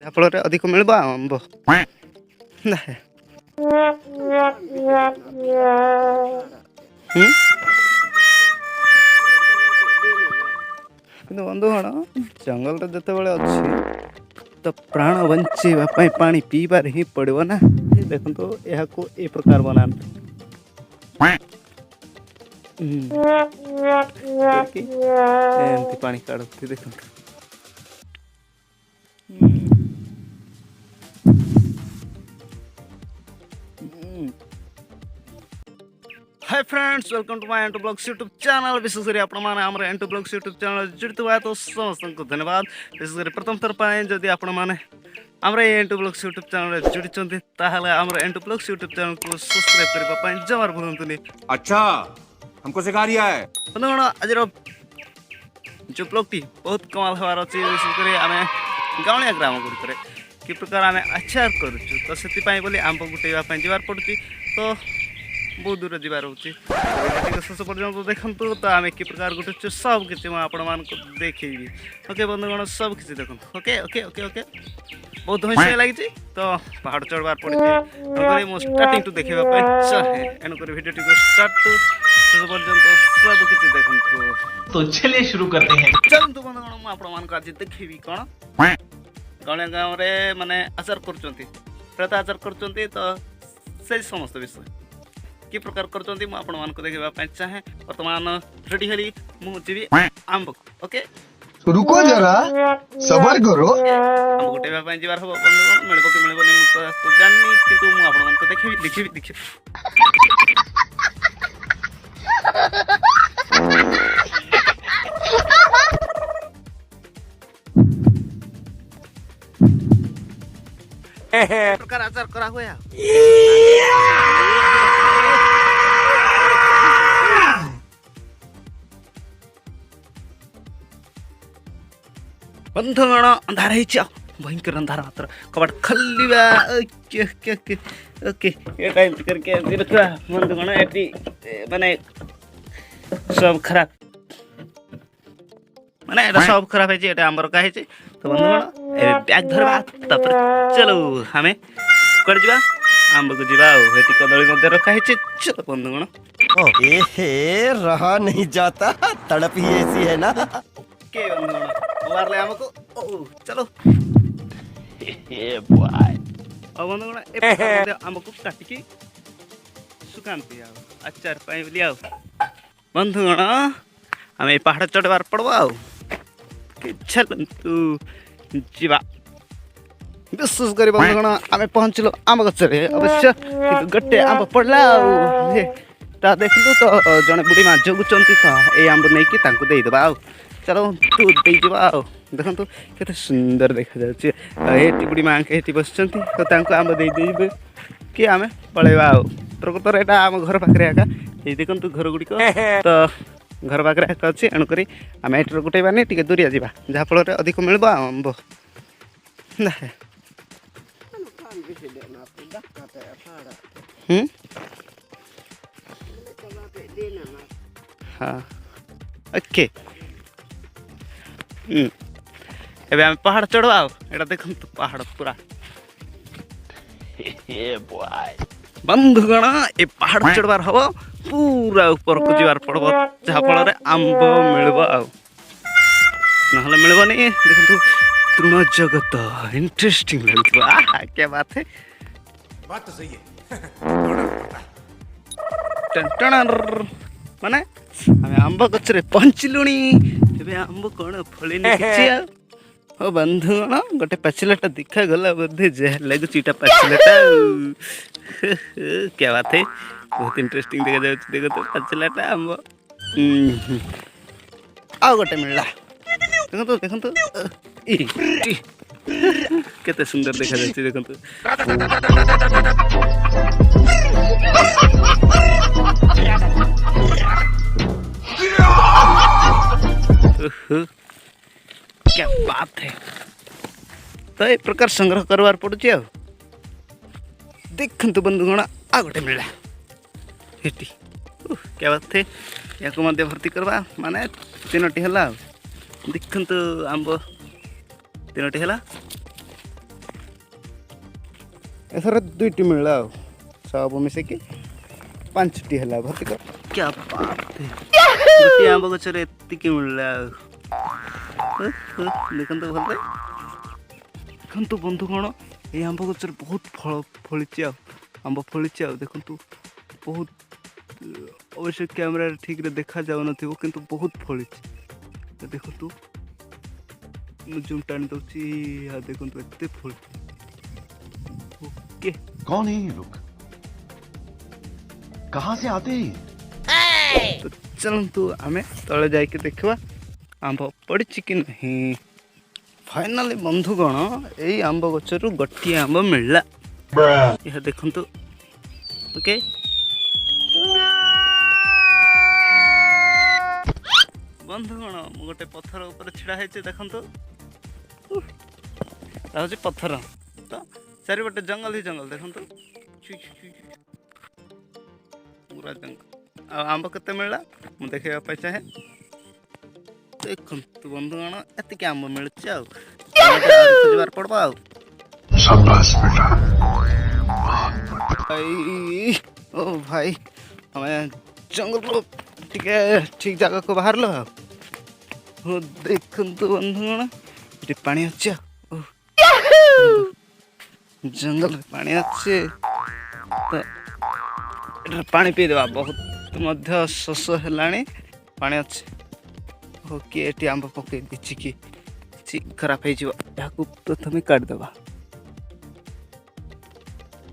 ଯାହାଫଳରେ ଅଧିକ ମିଳିବ ଆମ୍ବ। କିନ୍ତୁ ବନ୍ଧୁଗଣ ଜଙ୍ଗଲରେ ଯେତେବେଳେ ଅଛି ତ ପ୍ରାଣ ବଞ୍ଚାଇବା ପାଇଁ ପାଣି ପିଇବାରେ ହିଁ ପଡ଼ିବ ନା। ଦେଖନ୍ତୁ ଏହାକୁ ଏ ପ୍ରକାର ବନାନ୍ତୁ। ଏମିତି ପାଣି କାଢୁଛି ଦେଖନ୍ତୁ। Hi friends, welcome to my एंटू ब्लॉग्स यूट्यूब चैनल। विशेषकर आपने आम एंटू ब्लॉग्स यूट्यूब चैनल जुड़े तो समस्त को धन्यवाद। विशेषकर प्रथम थर पर जदि आपने आम एंटू ब्लॉग्स यूट्यूब चैनल जुड़ी आम एंटू ब्लॉग्स यूट्यूब चैनल को सब्सक्राइब करने जमार भूलतुनि। अच्छा, हमको सिखा रिया है। बंधुगण आज जो ब्लॉगटी बहुत कमाल हबार अच्छे। विशेषकर आम गाँविया ग्राम गुड़िक कि प्रकार आम आचार करुचु तो से बोली आंब गुटेवाई जबार पड़ुची तो बहुत दूर जबार रोचे। शेष पर्यटन देखूँ तो आम कि प्रकार गुटुचु सब किसी मुझे देखी। ओके बंधुगण सब किसी देखो। ओके ओके ओके ओके बहुत हंसिया लगी तो पहाड़ चढ़वार पड़े मुझे स्टार्टिंग टू देखा चाहे एणुक भिडियो स्टार्ट टू शेष पर्यटन सब किसी देखो। तो चलिए शुरू करते हैं। चलतु बंधुगण मुझे आज देखी कौन गाँव गाँव में माने आचार कर आचार कर तो समस्त विषय कि प्रकार कर देखा चाहे। वर्तमान रेडी हेली मुझे आंब। ओके रुको जरा सबर करो। आंब गुटेवा जबार हम बंधुगण मिल कि मिलबनी तो जानी कि देखी देखी। प्रकार आचार करा हुआ बंधुगण अंधार भयंकर अंधार मात्र कबाट खलिबा। ओके ओके ओके ओके ये टाइम करके रखा बंधुगण एटी माने सब खराब माने एटा सब खराब है एटा आंबर का है। तो बंधुगण ए बैग धरबा तापर चलो हमें कर जीवा आंब को जीवा हेटी कदली मध्य रखा है। चलो बंधुगण हे रहा नहीं जाता, तड़प ही ऐसी है ना। के बंधुगण मार ले हमको। ओ चलो ए बॉय अब बंधुगण ए हमको काट के सुकांती आओ अचार पाई लिया बंधुगण हमें पहाड़ चढ़वार पड़वा चलतु जीवा। विशेष कर बंधुगण आम पहुँचल आम गचरे अवश्य गोटे आंब पड़ला देखलु तो जड़े बुढ़ी माँ जगुंट तो ये आंब नहीं देदेबा। चलो तू देवा देखु के सुंदर देखा जाए बुढ़ी माँ के बस तो आंब दे कि आम पलैबा। प्रकृत यहाँ आम घर पाखे आका ये देखु घर गुड़िक तो घर पाखे अच्छे एणुक आम ये गुटेबानी टे दूरिया जावा जहाँफल अधिक मिल आंब। हाँ ओके एबे आम पहाड़ चढ़वा एटा देखु पहाड़ पूरा बंधुगण ए पहाड़ चढ़वार हम पूरा ऊपर को जीवार पड़ब जहाँफल आंब मिल मिलबनी। देखु तृण जगत इंटरेस्टिंग लगे। क्या बात है, बात तो सही है। माने आम आंब गचरे पहुँचलुणी आंब कौन फल ओ बंधुगण गोटे पाचिलाटा देखा गला बोधे जहाँ लगुच पाचिलाटा। क्या बात है, बहुत इंटरेस्टिंग देखा जाए। देखो तो पाचिलाटा आंब आ गोटे मिलला देखो तो केते सुंदर देखा जाए। देखो क्या बात है। तो ये प्रकार संग्रह करवार पड़ुची आ देखु बंधुगण आ गोटे मिलला हेटी। क्या बात है, या भर्ती करवा माने तीनोटी है। देखु आंब तीनोटी है एथर दुईटी मिलला सब मिसेकी 5टी है भर्ती कर क्या बात है गोटे आंब गचर एतिकी मिलला देखो तो भल देखो बंधुगण ये आंब गचर बहुत फल फली आंब फली देखु बहुत अवश्य कैमेरा ठीक रे देखा जाऊ न किंतु बहुत फली देखु जूम टाणी दौची देखु एत फल ओके कौन है ये लोग कहाँ से आते हैं तो चलतु आमे तले जाके देखा आंब पड़ी कि नहीं फाइनाली बंधुगण यही आंब गचर गोटे आंब मिलला यह देखु ओके बंधुगण मु गोटे पत्थर ऊपर छिड़ा है देखु पत्थर तो चारिपटे जंगल ही जंगल देखु पूरा जंगल आंब केते मिलला मु देखा चाहे देखु बंधुगण एतिक आंब मिलुଛି खोजबार पड़बा भाई ओ भाई हमें जंगल टिके ठीक जगह को बाहर लो देखु बंधुगण ये पानी अच्छे जंगल में पानी अच्छे तो पानी पी देवा बहुत मध्य शोष है पानी अच्छे ओके ये आंब पकई देछि कि खराब हो प्रथम काटिदेवा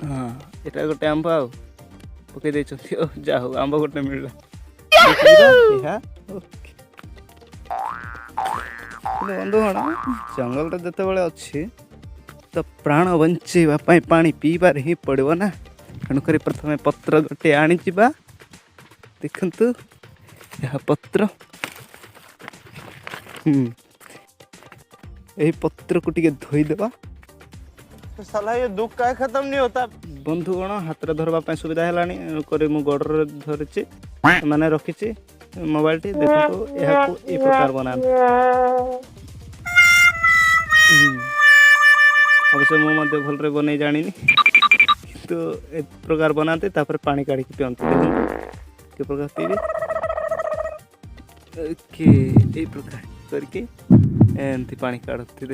हाँ यहाँ गोटे आंब आ पकई दे जा हो आंब गोटे मिलला बंधुगण जंगल जिते अच्छी तो प्राण बंचाई पानी पीबार ही पड़ो ना तेणुक प्रथम पत्र गोटे आनी देखु यह पत्र यही पत्र को टिके धोईदेवा तो साला ये दुख का खत्म नहीं होता बंधुगण हाथ में धरवाई सुविधा है मु गड़े धरी मैंने रखी मोबाइल टी देखो यह प्रकार बना अवश्य मुझे भल बन जानी तो ए प्रकार बनाते पानी काढ़ी पिंते देखो के प्रकार पीबे ओके ये प्रकार करके एमती पानी काढ़ती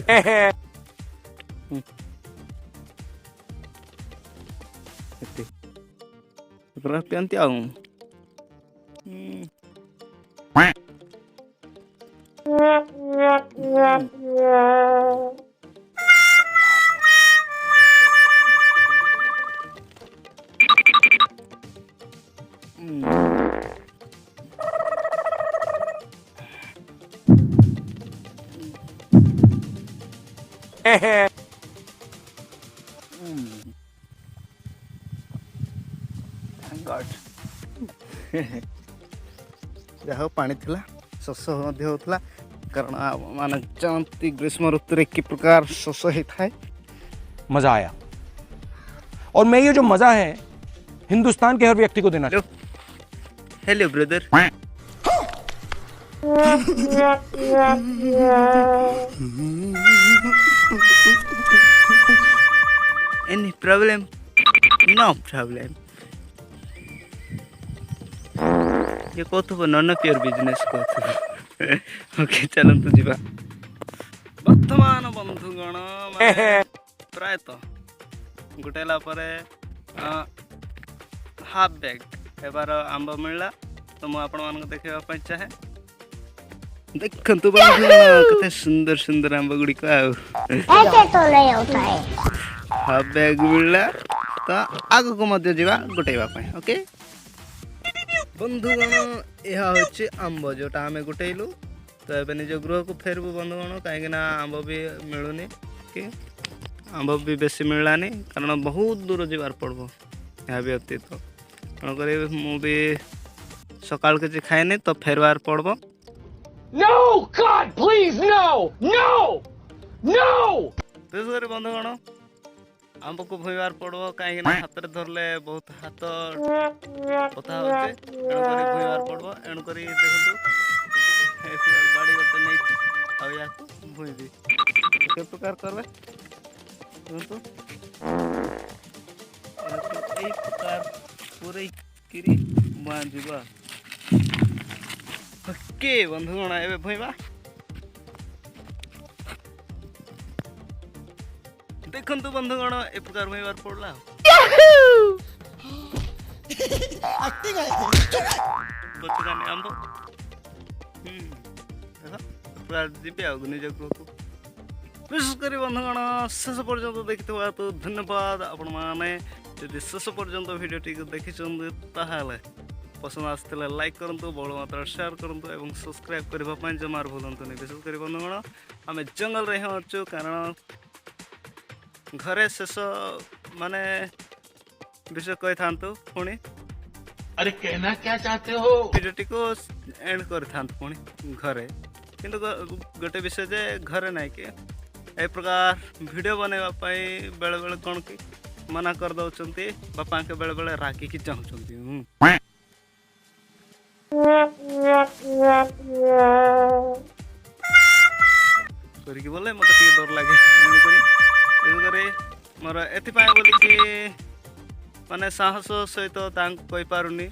प्रकार पिंती आ जहा पानी थिला शोष होता कारण मान जानती ग्रीष्म ऋतु कि प्रकार शोष होता है मजा आया और मैं ये जो मजा है हिंदुस्तान के हर व्यक्ति को देना hello brother any problem no problem ये कहथबो नन प्योर बिजनेस कहथबो ओके चलंतु जीवा वर्तमान बंधुगण प्रायतः गुटेला परे हाफ बैग एबार आंब मिलला तो मु आपण मान देखा चाहे देखंतु बंधुगण कते सुंदर सुंदर आंब गुड़ी को ऐसे तो नहीं होता है हाफ बैग मिलला तो आग को मध्य जीवा गुटेवा पय ओके बंधुगण यह हूँ आंब जोटा आम गुटेलु तो ये निज गृह को फेरबू बंधुगण कहीं आंब भी मिलूनी कि आंब भी बेसी मिललानी कारण बहुत दूर जीवार पड़ब यह व्यतीत तेणुक मुझे सकाल किसी खाएनी तो फेरबार पड़ब No! God, please, no! No! No! विशेष बंधुगण आंब को भोईबार पड़ो कहीं हाथ में धरले बहुत हाथ बता होचे तेणुक भोईबार पड़ो एणुक देखो बाड़ी गोटे नहीं आ भोईबी के प्रकार करबे देखो এই প্রকার পুরো কিরি বাঁধিবা ওকে বন্ধুগণ এবে ভইবা দেখন্তু বন্ধুগণ এই প্রকার ভইবার পড়লা ପଛକାନି ଆମ୍ବ ଦେଖ ପୁରା ଯିବେ ଆଉ ନିଜ ଗୃହକୁ ବିଶେଷ କରି ବନ୍ଧୁଗଣ ଶେଷ ପର୍ଯ୍ୟନ୍ତ ଦେଖିଥିବାରୁ ଧନ୍ୟବାଦ ଆପଣମାନେ ଯଦି ଶେଷ ପର୍ଯ୍ୟନ୍ତ ଭିଡ଼ିଓଟିକୁ ଦେଖିଛନ୍ତି ତାହେଲେ ପସନ୍ଦ ଆସିଥିଲେ ଲାଇକ୍ କରନ୍ତୁ ବହୁଳ ମାତ୍ରାରେ ସେୟାର କରନ୍ତୁ ଏବଂ ସବସ୍କ୍ରାଇବ୍ କରିବା ପାଇଁ ଜମାରୁ ଭୁଲନ୍ତୁନି ବିଶେଷ କରି ବନ୍ଧୁଗଣ ଆମେ ଜଙ୍ଗଲରେ ହିଁ ଅଛୁ କାରଣ ଘରେ ଶେଷ ମାନେ ବିଷୟ କହିଥାନ୍ତୁ ପୁଣି अरे कहना क्या चाहते हो? ଭିଡ଼ିଓଟିକୁ ଏଣ୍ଡ କରିଥାନ୍ତୁ ପୁଣି ଘରେ କିନ୍ତୁ ଗୋଟେ ବିଷୟ ଯେ ଘରେ ନାହିଁ କି ଏ ପ୍ରକାର ଭିଡ଼ିଓ ବନେଇବା ପାଇଁ ବେଳେବେଳେ କ'ଣ କି ମନା କରିଦେଉଛନ୍ତି ବାପାଙ୍କ ବେଳେବେଳେ ରାଗିକି ଚାହୁଁଛନ୍ତି କରିକି ବୋଲେ ମୋତେ ଟିକେ ଡର ଲାଗେ ତେଣୁକରି ତେଣୁକରି ମୋର ଏଥିପାଇଁ ବୋଲିକି ମାନେ ସାହସ ସହିତ ତାଙ୍କୁ କହିପାରୁନି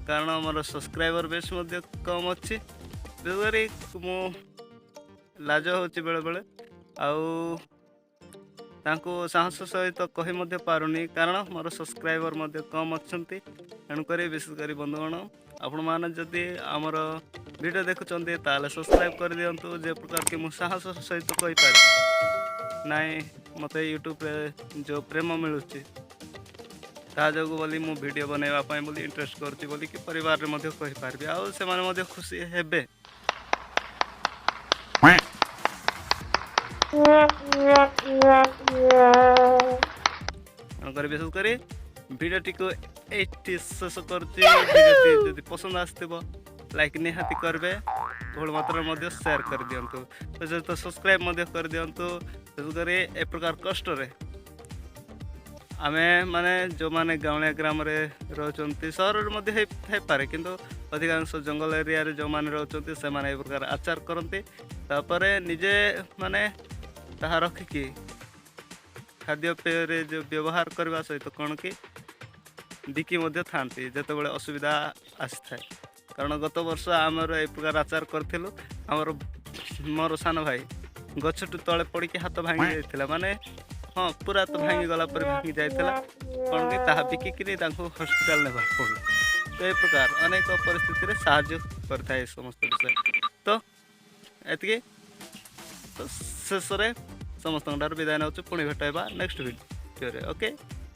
କାରଣ ମୋର ସବସ୍କ୍ରାଇବର ବେସ୍ ମଧ୍ୟ କମ୍ ଅଛି ତେଣୁକରି ମୁଁ ଲାଜ ହେଉଛି ବେଳେବେଳେ ଆଉ ତାଙ୍କୁ ସାହସ ସହିତ କହି ମଧ୍ୟ ପାରୁନି କାରଣ ମୋର ସବସ୍କ୍ରାଇବର ମଧ୍ୟ କମ୍ ଅଛନ୍ତି ତେଣୁକରି ବିଶେଷ କରି ବନ୍ଧୁଗଣ ଆପଣମାନେ ଯଦି ଆମର ଭିଡ଼ିଓ ଦେଖୁଛନ୍ତି ତାହେଲେ ସବସ୍କ୍ରାଇବ୍ କରିଦିଅନ୍ତୁ ଯେ ପ୍ରକାର କି ମୁଁ ସାହସ ସହିତ କହିପାରେ ନାଇଁ ମୋତେ ୟୁଟ୍ୟୁବରେ ଯେଉଁ ପ୍ରେମ ମିଳୁଛି ତା ଯୋଗୁଁ ବୋଲି ମୁଁ ଭିଡ଼ିଓ ବନେଇବା ପାଇଁ ବୋଲି ଇଣ୍ଟରେଷ୍ଟ କରୁଛି ବୋଲିକି ପରିବାରରେ ମଧ୍ୟ କହିପାରିବି ଆଉ ସେମାନେ ମଧ୍ୟ ଖୁସି ହେବେ ତେଣୁକରି ବିଶେଷ କରି ଭିଡ଼ିଓଟିକୁ ଏଇଠି ଶେଷ କରୁଛି ଭିଡ଼ିଓଟି ଯଦି ପସନ୍ଦ ଆସିଥିବ ଲାଇକ୍ ନିହାତି କରିବେ ବହୁଳ ମାତ୍ରାରେ ମଧ୍ୟ ସେୟାର କରିଦିଅନ୍ତୁ ତା ସହିତ ସବସ୍କ୍ରାଇବ୍ ମଧ୍ୟ କରିଦିଅନ୍ତୁ ବିଶେଷ କରି ଏ ପ୍ରକାର କଷ୍ଟରେ ଆମେ ମାନେ ଯେଉଁମାନେ ଗାଉଁଳିଆ ଗ୍ରାମରେ ରହୁଛନ୍ତି ସହରରେ ମଧ୍ୟ ହେଇପାରେ କିନ୍ତୁ ଅଧିକାଂଶ ଜଙ୍ଗଲ ଏରିଆରେ ଯେଉଁମାନେ ରହୁଛନ୍ତି ସେମାନେ ଏ ପ୍ରକାର ଆଚାର କରନ୍ତି ତାପରେ ନିଜେ ମାନେ ତାହା ରଖିକି ଖାଦ୍ୟପେୟରେ ଯେଉଁ ବ୍ୟବହାର କରିବା ସହିତ କ'ଣ କି ବିକି ମଧ୍ୟ ଥାନ୍ତି ଯେତେବେଳେ ଅସୁବିଧା ଆସିଥାଏ କାରଣ ଗତ ବର୍ଷ ଆମର ଏ ପ୍ରକାର ଆଚାର କରିଥିଲୁ ମୋର ସାନ ଭାଇ ଗଛଠୁ ତଳେ ପଡ଼ିକି ହାତ ଭାଙ୍ଗି ଯାଇଥିଲା ମାନେ ହଁ ପୁରା ତ ଭାଙ୍ଗିଗଲା ପରେ ଭାଙ୍ଗି ଯାଇଥିଲା କ'ଣ କି ତାହା ବିକିକିରି ତାଙ୍କୁ ହସ୍ପିଟାଲ ନେବାକୁ ପଡ଼ୁ ତ ଏ ପ୍ରକାର ଅନେକ ପରିସ୍ଥିତିରେ ସାହାଯ୍ୟ କରିଥାଏ ଏ ସମସ୍ତ ବିଷୟ ତ ଏତିକି ତ ଶେଷରେ ସମସ୍ତଙ୍କ ଠାରୁ ବିଦାୟ ନେଉଛୁ ପୁଣି ଭେଟ ହେବା ନେକ୍ସଟ ଭିଡ଼ିଓରେ ଓକେ